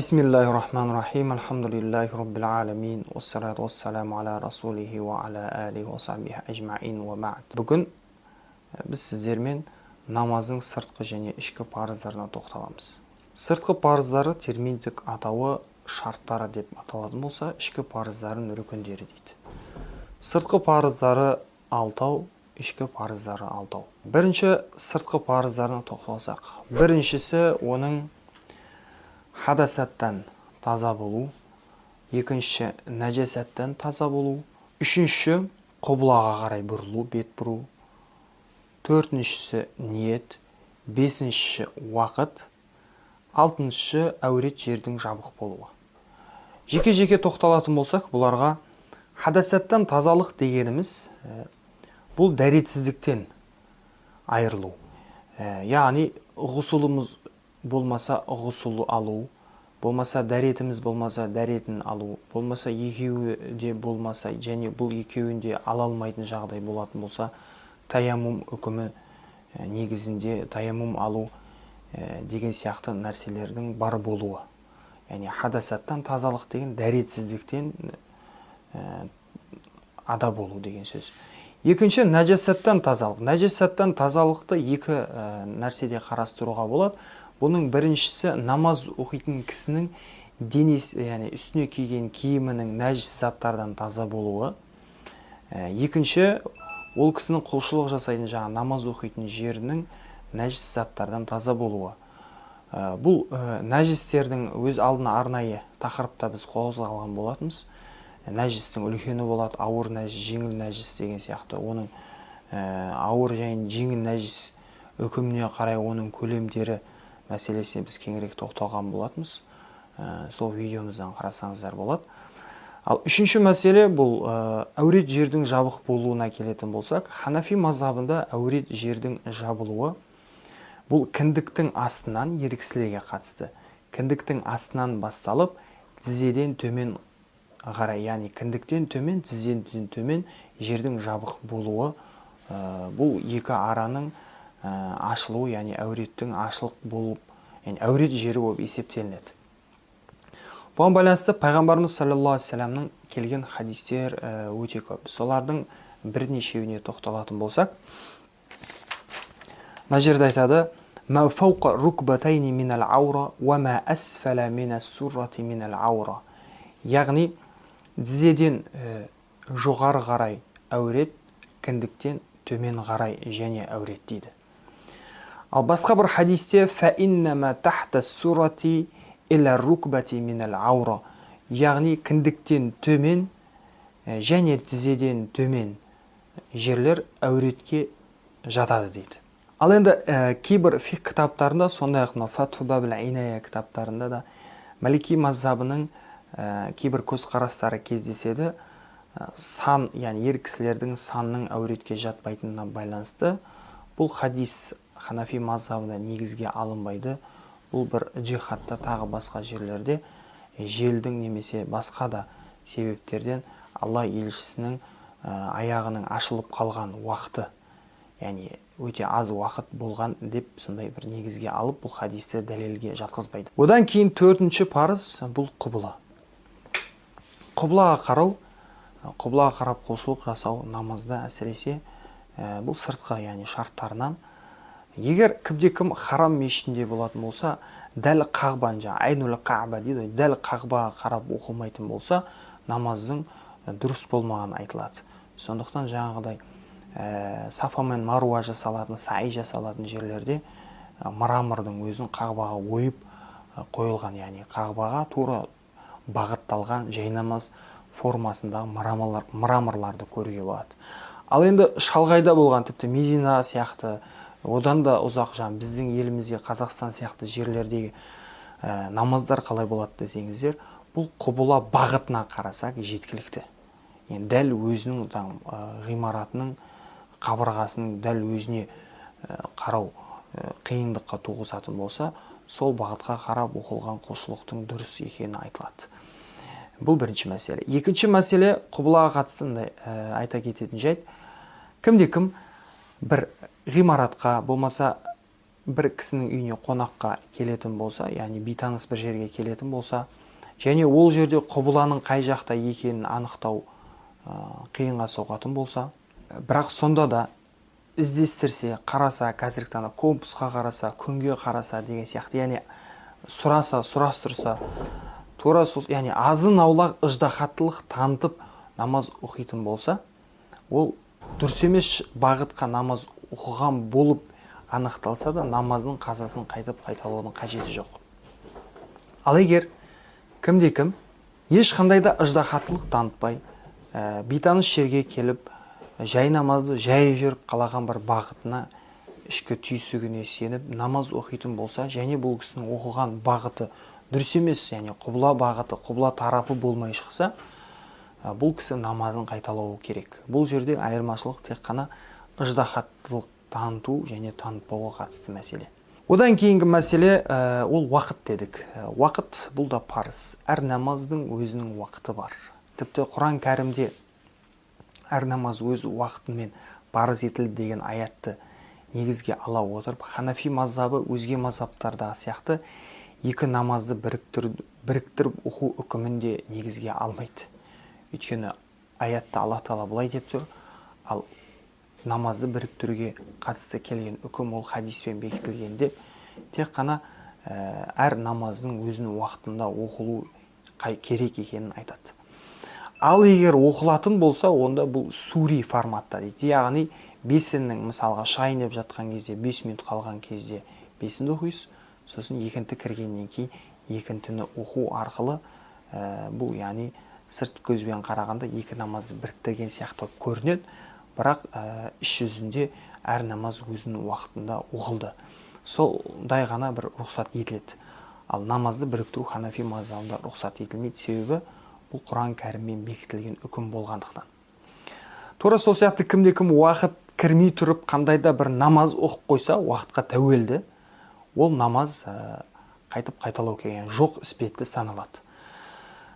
Бисмиллахир-рахманир-рахим. Алхамдулиллахи раббил аламин. Уассалату вассаламу аля расулихи ва аля алихи ва сахбихи ажмаин ва ба'д. Бүгін біз сіздермен намаздың сыртқы және ішкі парыздарына тоқталамыз. Сыртқы парыздары терминдік атауы шарттары деп аталатын болса, ішкі парыздарын рүкіндері дейді. Сыртқы парыздары 6, ішкі парыздары 6. Бірінші сыртқы парыздарына тоқталсақ. Біріншісі оның хадасаттан таза болу, екінші нәжесаттан таза болу, үшінші құблаға қарай бұрылу, бет бұру, төртіншісі ниет, бесіншісі уақыт, алтыншысы әурет жердің жабық болуы. Жеке-жеке тоқталатын болсақ, бұларға хадасаттан тазалық дегеніміз бұл дәретсіздіктен айырылу. Яғни ғұсылымыз болмаса ғұсыл алу, болмаса дәретіміз болмаса дәретін алу, болмаса екеуі де болмаса және бұл екеуінде ала алмайтын жағдай болатын болса, таяммум үкімі негізінде таяммум алу деген сияқты нәрселердің бар болуы. Яғни хадасаттан тазалық деген дәретсіздіктен ада болу деген сөз. Екінші нәжесаттан тазалық. Нәжесаттан тазалықты екі нәрседе қарастыруға болады. Бұның біріншісі намаз оқитын кісінің денесі, яғни үстіне киген киімінің нәжіс заттардан таза болуы. Екінші, ол кісінің құлшылық жасайтын жаңа намаз оқитын жерінің нәжіс заттардан таза болуы. Бұл нәжістердің өз алдына арнайы тақырыпта біз қозғалған болатынбыз. Нәжістің үлкені болады, ауыр нәжіс, жеңіл нәжіс деген сияқты. Оның ауыр және жеңіл нәжіс үкіміне қарай оның көлемдері мәселесіне біз кеңірек тоқталған болатынбыз. Сол видеомыздан қарасаңыздар болады. Ал үшінші мәселе бұл әурет жердің жабық болуына келетін болсақ, Ханафи мазхабында әурет жердің жабылуы бұл кіндіктің астынан еріксілерге қатысты. Кіндіктің астынан басталып, тізеден төмен қарай, яғни кіндіктен төмен, тізеден төмен жердің жабық болуы бұл екі араның ашылуы, яғни әуреттің ашылық болып, яғни әурет жері болып есептелінеді. Бұған байланысты пайғамбарымыз саллаллаху алейхи вассаламның келген хадистер өте көп. Солардың бірнешеуіне тоқталатын болсақ, мына жерде айтады: "Ма фауқа рукбатайни минал аура ва ма асфала минас суррати минал аура." Яғни тізеден жоғары қарай әурет, кіндіктен төмен қарай және әурет дейді. Ал басқа бір хадисте фаиннама тахта сурати иля рукбати минал аура. Яғни кіндіктен төмен және тізеден төмен жерлер әуретке жатады дейді. Ал енді кейбір фиқ кітаптарында, сондай-ақ мына Фатху бабил иная кітаптарында да Малики мазхабының кейбір көзқарастары кездеседі. Сан, яғни ер кісілердің санның әуретке жатпайтынына байланысты бұл хадис Ханафи мазхабында негізге алынбайды. Бұл бір джихадта тағы басқа жерлерде желдің немесе басқа да себептерден Алла елшісінің аяғының ашылып қалған уақыты, яғни өте аз уақыт болған деп сондай бір негізге алып бұл хадисті дәлелге жатқызбайды. Одан кейін төртінші парыз бұл құбла. Құблаға қарау, құблаға қарап құлшылық жасау намазда әсіресе бұл сыртқы, яғни шарттарынан. Егер кімде-кім харам мешітінде болатын болса, дәл қағбан, айнулы қағба дейді, дәл қағбаға қарап оқылмайтын болса, намаздың дұрыс болмаған айтылады. Сондықтан жаңағыдай Сафа мен Маруа жасалатын, саи жасалатын жерлерде мрамордың өзін қағбаға ойып қойылған, яғни қағбаға тура бағытталған жай намаз формасындағы мраморларды көруге болады. Ал енді шалғайда болған, тіпті Медина сияқты, одан да ұзақ біздің елімізге Қазақстан сияқты жерлердегі намаздар қалай болады десеңіздер, бұл құбыла бағытына қарасақ жеткілікті. Енді дәл өзінің ғимаратының қабырғасының дәл өзіне қарау қиындыққа туғызатын болса, сол бағытқа қарап оқылған құлшылықтың дұрыс екені айтылады. Бұл бірінші мәселе. Екінші мәселе құбылаға қатысты айта кететін жайт. Кімде-кім бір ғимаратқа, болмаса бір кісінің үйіне қонаққа келетін болса, яғни бейтаныс бір жерге келетін болса, және ол жерде құбыланың қай жақта екенін анықтау қиынға соғатын болса, бірақ сонда да іздестірсе, қараса, қазіргі таңда компасқа қараса, күнге қараса деген сияқты, яғни сұрастырса, тура сол, яғни азын аулақ ыждахаттылық танытып намаз оқитын болса, ол дұрыс емес бағытқа намаз оқыған болып анықталса да, намаздың қазасын қайталаудың қажеті жоқ. Ал егер кімде-кім ешқандай да ыждахаттылық танытпай, бейтаныс жерге келіп, жай намазды жай жүріп қалаған бір бағытына, ішкі түйсігіне сеніп намаз оқитын болса, және бұл кісінің оқыған бағыты дұрыс емес, яғни құбыла бағыты, құбыла тарапы болмай шықса, бұл кісі намазын қайталауы керек. Бұл жерде айырмашылық тек қана ыждахаттылық таныту және танытпауға қатысты мәселе. Одан кейінгі мәселе ол уақыт дедік. Уақыт бұл да парыз. Әр намаздың өзінің уақыты бар. Тіпті Құран кәрімде әр намаз өз уақытымен парыз етілді деген аятты негізге ала отырып, Ханафи мазхабы өзге мазхабтарда сияқты екі намазды біріктіріп оқу үкімінде негізге алмайды. Өйткені аятта Алла Тағала былай деп тұр, ал намазды біріктіруге қатысты келген үкім ол хадиспен бекітілген деп, тек қана әр намаздың өзінің уақытында оқылу керек екенін айтады. Ал егер оқылатын болса, онда бұл сури форматта дейді. Яғни бесіннің мысалға шайын деп жатқан кезде 5 минут қалған кезде бесінді оқисыз, сосын екінті кіргеннен кейін екінтіні оқу арқылы бұл яғни сырт көзбен қарағанда екі намазды біріктірген сияқты көрінеді, бірақ іс жүзінде әр намаз өзінің уақытында оқылды. Солдай ғана бір рұқсат етіледі. Ал намазды біріктіру Ханафи мазхабында рұқсат етілмейді, себебі бұл Құран кәріммен бекітілген үкім болғандықтан. Тура сол сияқты кімде-кім уақыт кірмей тұрып қандайда бір намаз оқып қойса, уақытқа тәуелді, ол намаз қайталау керек, жоқ іспетті саналады.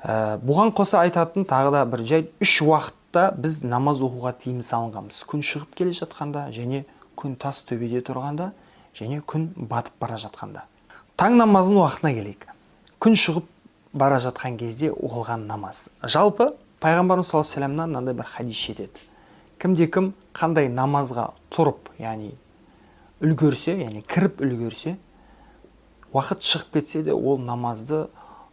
Бұған қоса айтатын тағы да бір жайт, 3 уақытта біз намаз оқуға тыйым салынғанбыз. Күн шығып келе жатқанда, және күн тас төбеде тұрғанда, және күн батып бара жатқанда. Таң намазының уақытына келейік. Күн шығып бара жатқан кезде оқылған намаз. Жалпы пайғамбарымыз саллаллаху алейхи вассаламнан мынандай бір хадис жетеді. Кімде-кім қандай намазға тұрып, яғни үлгерсе, яғни кіріп үлгерсе, уақыт шығып кетсе де ол намазды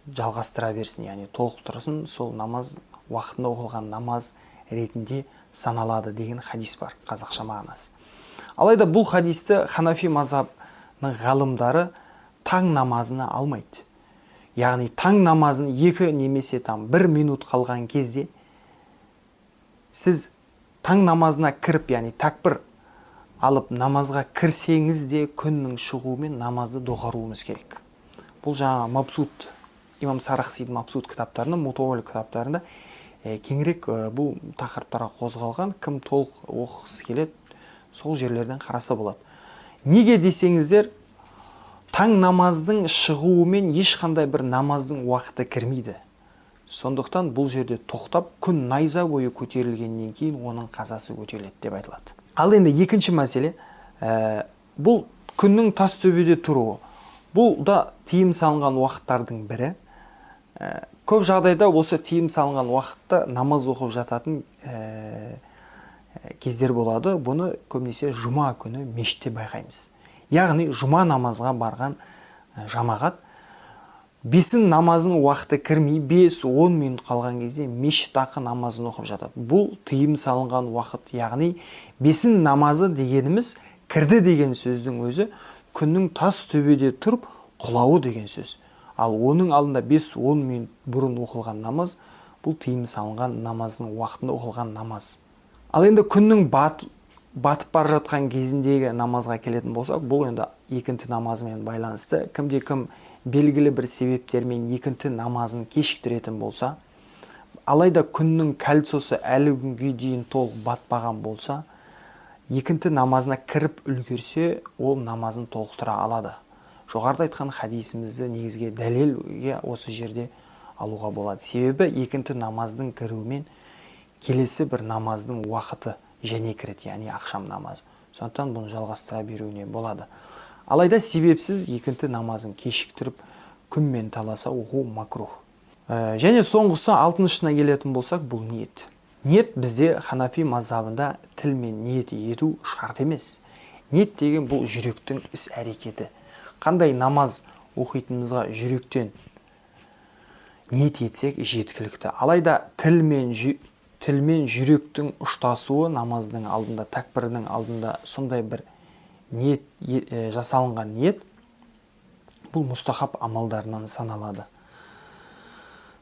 жалғастыра берсін, яғни толықтырсын, сол намаз уақытында оқылған намаз ретінде саналады деген хадис бар, қазақша мағынасы. Алайда бұл хадисті Ханафи мазхабының ғалымдары таң намазына алмайды. Яғни таң намазын 2 немесе 1 минут қалған кезде сіз таң намазына кіріп, яғни такбир алып намазға кірсеңіз де күннің шығуымен намазды доғаруымыз керек. Бұл жаңа Мабсут, имам Сарахсидің Мабсут кітаптарында, Мутауаль кітаптарында кеңірек бұл тақырыптарға қозғалған. Кім толық оқығысы келеді, сол жерлерден қараса болады. Неге десеңіздер, таң намаздың шығуымен ешқандай бір намаздың уақыты кірмейді. Сондықтан бұл жерде тоқтап, күн найза бойы көтерілгеннен кейін оның қазасы өтеледі деп айтылады. Ал енді екінші мәселе, бұл күннің тас төбеде тұруы. Бұл да тыйым салынған уақыттардың бірі. Көп жағдайда осы тыйым салынған уақытта намаз оқып жататын кездер болады. Бұны көбінесе жұма күні мешітте байқаймыз. Яғни жұма намазға барған жамағат бесін намазының уақыты кірмей 5-10 минут қалған кезде мешіт ақы намазын оқып жатады. Бұл тыйым салынған уақыт, яғни бесін намазы дегеніміз кірді деген сөздің өзі күннің тас төбеде тұрып құлауы деген сөз. Ал оның алдында 5-10 минут бұрын оқылған намаз, бұл тыйым салынған намаздың уақытында оқылған намаз. Ал енді күннің батып бара жатқан кезіндегі намазға келетін болсақ, бұл енді екінті намазымен байланысты. Кімде-кім белгілі бір себептермен екінті намазын кешіктіретін болса, алайда күннің кәлсосы әлі күнге дейін толық батпаған болса, екінті намазына кіріп үлгерсе, ол намазын толықтыра алады. Жоғарыда айтқан хадисімізді негізге дәлелге осы жерде алуға болады. Себебі екінті намаздың кіруімен келесі бір намаздың уақыты және кіреді, яғни ақшам намазы. Сондықтан бұны жалғастыра беруіне болады. Алайда себепсіз екінті намазын кешіктіріп күнмен таласа оқу макрух. Және соңғысы 6-шына келетін болсақ, бұл ниет. Ниет бізде Ханафи мазхабында тілмен ниет ету шарт емес. Ниет деген бұл жүректің іс әрекеті. Қандай намаз оқитынымызға жүректен ниет етсек жеткілікті. Алайда тілмен жүректің ұштасуы намаздың алдында, тәкбірдің алдында сондай бір ниет жасалынған ниет, бұл мұстахаб амалдарынан саналады.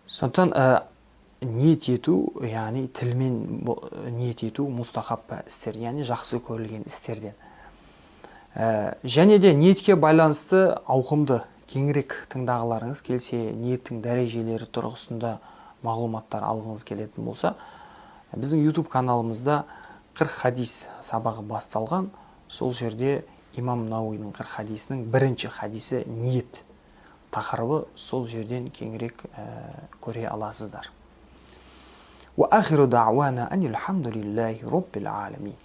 Сондықтан ниет ету, яғни тілмен ниет ету мұстахаб істер, яғни жақсы көрілген істерден. Және де ниетке байланысты ауқымды кеңірек тыңдағыларыңыз келсе, ниеттің дәрежелері тұрғысында мағлұматтар алғыңыз келетін болса, біздің YouTube каналымызда 40 хадис сабағы басталған. Сол жерде имам Науидің 40 хадисінің бірінші хадисі ниет тақырыбы, сол жерден кеңірек көре аласыздар. Ва ахиру дa'wana анил хамдулиллахи rabbil alamin.